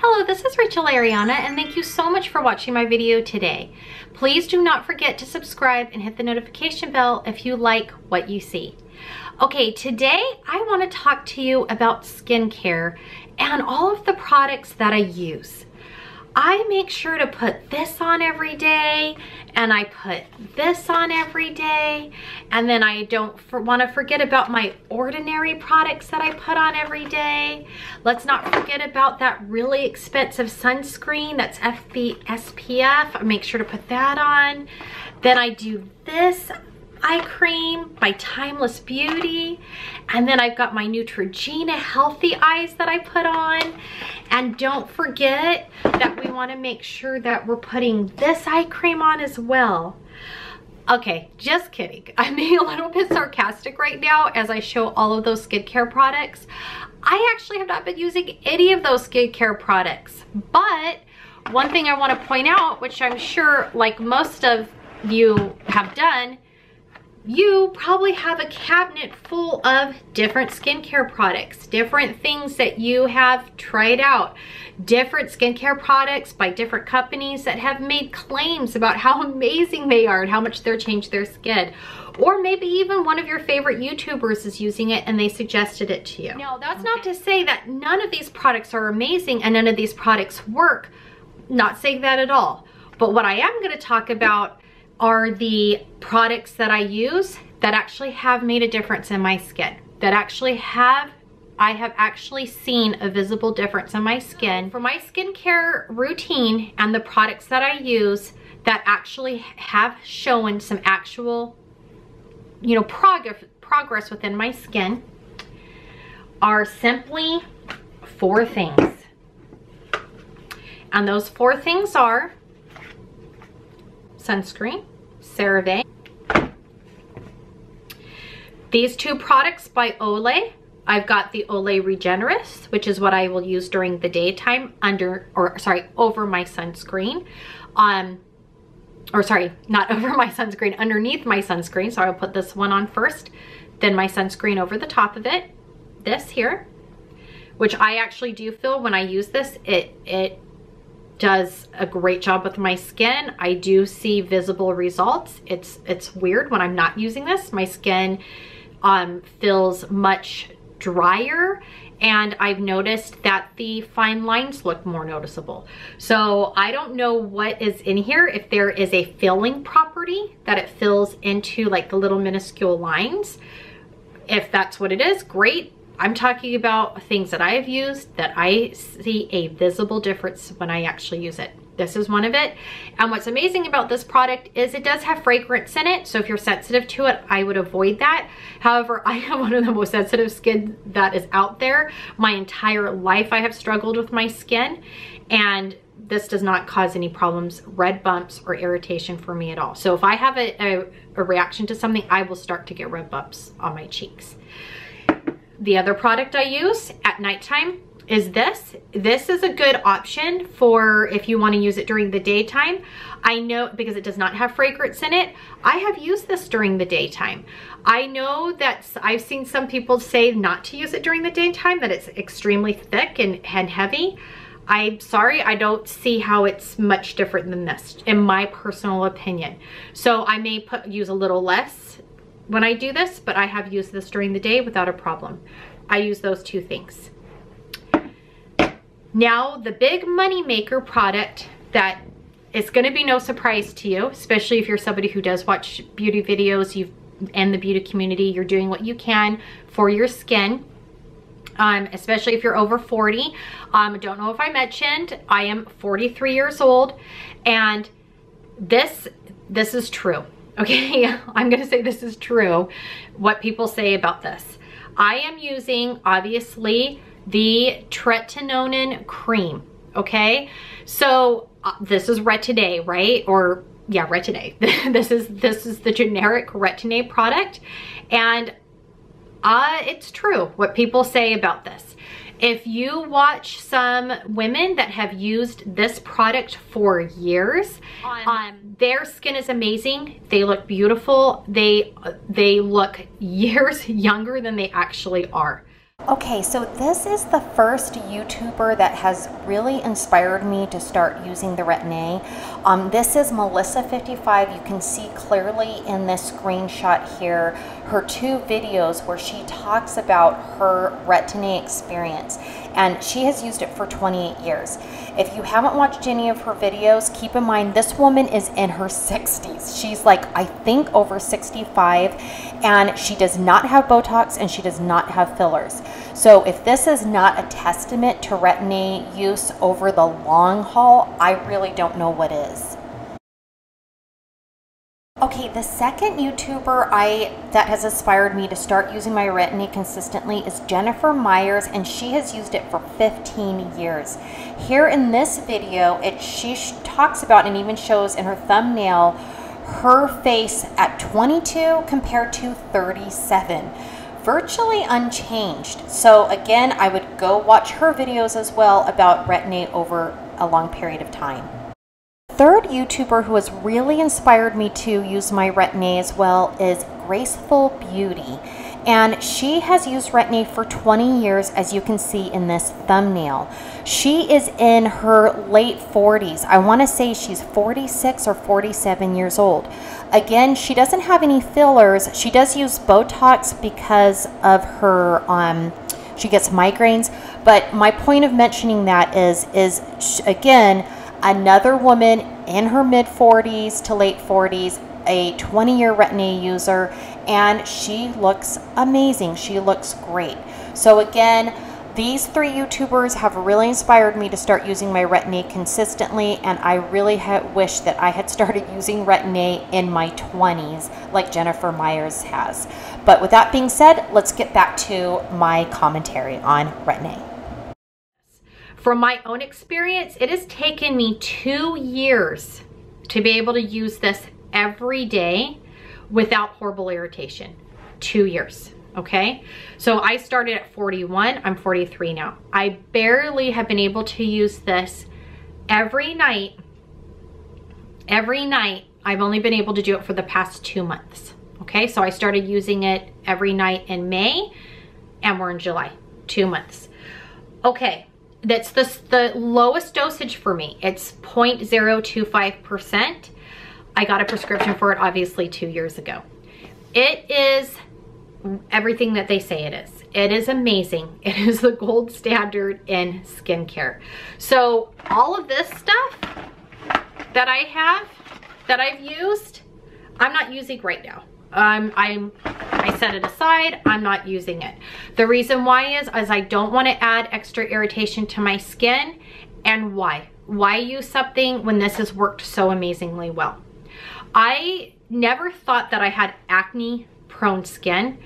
Hello, this is Rachel Ariana, and thank you so much for watching my video today. Please do not forget to subscribe and hit the notification bell if you like what you see. Okay, today I want to talk to you about skincare and all of the products that I use. I make sure to put this on every day, and I put this on every day, and then I don't want to forget about my ordinary products that I put on every day. Let's not forget about that really expensive sunscreen that's SPF. I make sure to put that on. Then I do this eye cream by Timeless Beauty, and then I've got my Neutrogena Healthy Eyes that I put on. And don't forget that we want to make sure that we're putting this eye cream on as well. Okay, just kidding. I'm being a little bit sarcastic right now as I show all of those skincare products. I actually have not been using any of those skincare products, but one thing I want to point out, which I'm sure like most of you have done, you probably have a cabinet full of different skincare products, different things that you have tried out, different skincare products by different companies that have made claims about how amazing they are and how much they're changed their skin. Or maybe even one of your favorite YouTubers is using it and they suggested it to you. Now, that's not to say that none of these products are amazing and none of these products work. Not saying that at all. But what I am going to talk about are the products that I use that actually have made a difference in my skin, that I have actually seen a visible difference in my skin. For my skincare routine and the products that I use that actually have shown some actual, progress within my skin are simply 4 things. And those 4 things are sunscreen, CeraVe. These 2 products by Olay. I've got the Olay Regenerist, which is what I will use during the daytime over my sunscreen. Not over my sunscreen, underneath my sunscreen. So I'll put this one on first, then my sunscreen over the top of it. This here, which I actually do feel when I use this, it does a great job with my skin. I do see visible results. It's weird when I'm not using this. My skin feels much drier, and I've noticed that the fine lines look more noticeable. So I don't know what is in here, if there is a filling property that it fills into like the little minuscule lines. If that's what it is, great. I'm talking about things that I have used that I see a visible difference when I actually use it. This is one of it. And what's amazing about this product is it does have fragrance in it. So if you're sensitive to it, I would avoid that. However, I have one of the most sensitive skin that is out there. My entire life I have struggled with my skin, and this does not cause any problems, red bumps or irritation for me at all. So if I have a reaction to something, I will start to get red bumps on my cheeks. The other product I use at nighttime is this. This is a good option for if you want to use it during the daytime. I know because it does not have fragrance in it. I have used this during the daytime. I know that I've seen some people say not to use it during the daytime, that it's extremely thick and heavy. I'm sorry, I don't see how it's much different than this, in my personal opinion. So I may use a little less when I do this, but I have used this during the day without a problem. I use those 2 things. Now, the big money maker product that is going to be no surprise to you, especially if you're somebody who does watch beauty videos, in the beauty community, you're doing what you can for your skin, especially if you're over 40. I don't know if I mentioned, I am 43 years old, and this is true. Okay, I'm gonna say this is true, what people say about this. I am using, obviously, the tretinoin cream, okay? So this is Retin-A, right? Or yeah, Retin-A. this is the generic Retin-A product, and it's true what people say about this. If you watch some women that have used this product for years, their skin is amazing. They look beautiful. They look years younger than they actually are. Okay, so this is the first YouTuber that has really inspired me to start using the Retin-A. This is Melissa55. You can see clearly in this screenshot here her 2 videos where she talks about her Retin-A experience, and she has used it for 28 years. If you haven't watched any of her videos, keep in mind this woman is in her 60s. She's like, I think, over 65, and she does not have Botox and she does not have fillers. So if this is not a testament to Retin-A use over the long haul, I really don't know what is. Okay, the second YouTuber that has inspired me to start using my Retin-A consistently is Jennifer Myers, and she has used it for 15 years. Here in this video, she talks about and even shows in her thumbnail her face at 22 compared to 37. Virtually unchanged. So again, I would go watch her videos as well about Retin-A over a long period of time. Third YouTuber who has really inspired me to use my Retin-A as well is Graceful Beauty, and she has used Retin-A for 20 years, as you can see in this thumbnail. She is in her late 40s. I want to say she's 46 or 47 years old. Again, she doesn't have any fillers. She does use Botox because of her she gets migraines, but my point of mentioning that is again, another woman in her mid 40s to late 40s, a 20-year Retin-A user, and she looks amazing. She looks great. So again, these 3 YouTubers have really inspired me to start using my Retin-A consistently, and I really wish that I had started using Retin-A in my 20s like Jennifer Myers has. But with that being said, let's get back to my commentary on Retin-A. From my own experience, it has taken me 2 years to be able to use this every day without horrible irritation. 2 years, okay? So I started at 41, I'm 43 now. I barely have been able to use this every night. Every night, I've only been able to do it for the past 2 months, okay? So I started using it every night in May, and we're in July, 2 months. Okay. That's the lowest dosage for me. It's 0.025%. I got a prescription for it obviously 2 years ago. It is everything that they say it is. It is amazing. It is the gold standard in skincare. So all of this stuff that I've used, I'm not using right now. I set it aside. I'm not using it. The reason why is I don't want to add extra irritation to my skin. And why? Why use something when this has worked so amazingly well? I never thought that I had acne prone skin,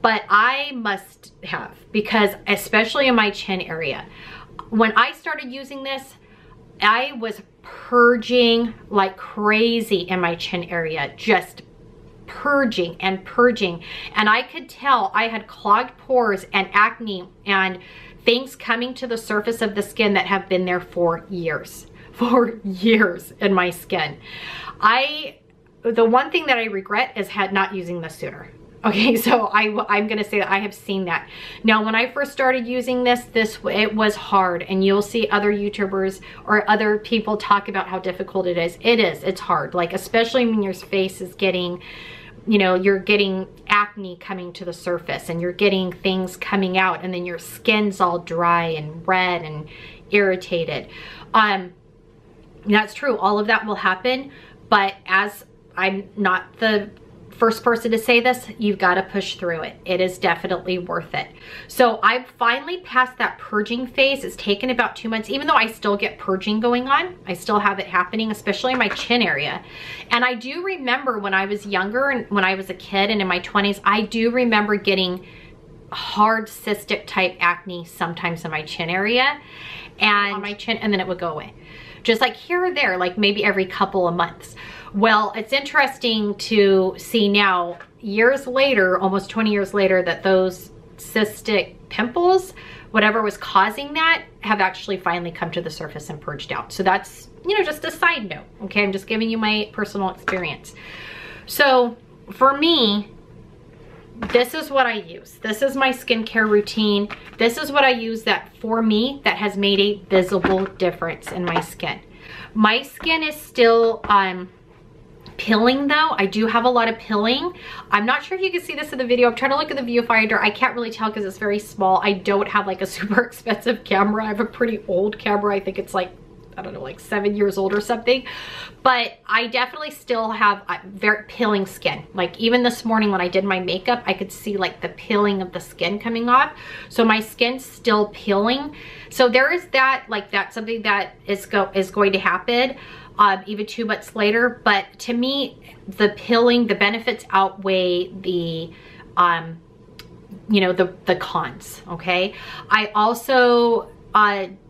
but I must have, because especially in my chin area, when I started using this, I was purging like crazy in my chin area, just purging and purging, and I could tell I had clogged pores and acne and things coming to the surface of the skin that have been there for years in my skin. The one thing that I regret is not using this sooner. Okay, so I'm gonna say that I have seen that. Now, when I first started using this, it was hard, and you'll see other YouTubers or other people talk about how difficult it is. It's hard, like especially when your face is getting, you know, you're getting acne coming to the surface and you're getting things coming out, and then your skin's all dry and red and irritated. That's true, all of that will happen, but as I'm not the first person to say this, you've got to push through it. It is definitely worth it. So I've finally passed that purging phase. It's taken about 2 months, even though I still get purging going on. I still have it happening, especially in my chin area. And I do remember when I was younger and when I was a kid and in my 20s, I do remember getting hard cystic type acne sometimes in my chin area and on my chin, and then it would go away. Just like here or there, like maybe every couple of months. Well, it's interesting to see now, years later, almost 20 years later, that those cystic pimples, whatever was causing that, have actually finally come to the surface and purged out. So that's, you know, just a side note, okay? I'm just giving you my personal experience. So for me, this is what I use. This is my skincare routine. This is what I use that for me that has made a visible difference in my skin. My skin is still pilling though. I do have a lot of pilling. I'm not sure if you can see this in the video. I'm trying to look at the viewfinder. I can't really tell because it's very small. I don't have like a super expensive camera. I have a pretty old camera. I think it's like, I don't know, like 7 years old or something. But I definitely still have very pilling skin. Like even this morning when I did my makeup, I could see like the peeling of the skin coming off. So my skin's still peeling. So there is that, like that's something that is going to happen even 2 months later. But to me, the peeling, the benefits outweigh the you know, the cons, okay? I also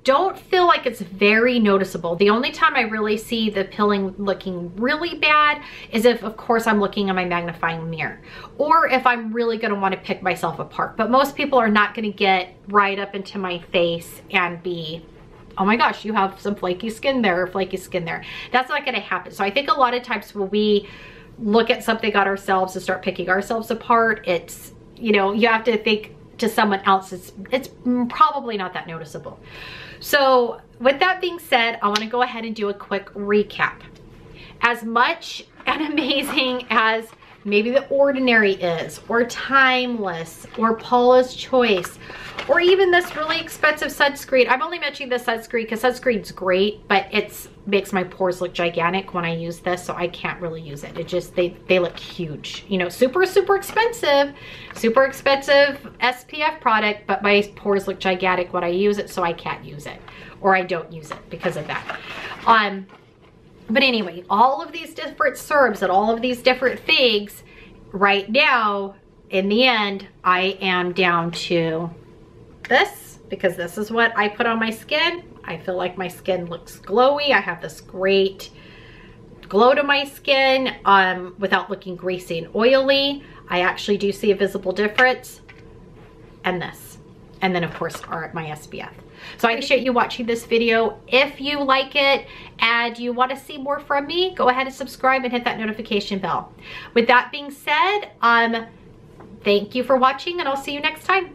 don't feel like it's very noticeable. The only time I really see the peeling looking really bad is if, of course, I'm looking at my magnifying mirror, or if I'm really gonna wanna pick myself apart. But most people are not gonna get right up into my face and be, oh my gosh, you have some flaky skin there or flaky skin there. That's not gonna happen. So I think a lot of times when we look at something on ourselves and start picking ourselves apart, it's, you know, you have to think to someone else, it's probably not that noticeable. So with that being said, I want to go ahead and do a quick recap. As much and amazing as maybe The Ordinary is, or Timeless, or Paula's Choice, or even this really expensive sunscreen. I'm only mentioning this sunscreen because sunscreen's great, but it makes my pores look gigantic when I use this, so I can't really use it. It just, they look huge. You know, super expensive SPF product, but my pores look gigantic when I use it, so I can't use it, or I don't use it because of that. But anyway, all of these different serums and all of these different things, right now, in the end, I am down to this, because this is what I put on my skin. I feel like my skin looks glowy. I have this great glow to my skin without looking greasy and oily. I actually do see a visible difference. And this. And then of course my SPF. So I appreciate you watching this video. If you like it and you want to see more from me, go ahead and subscribe and hit that notification bell. With that being said, thank you for watching, and I'll see you next time.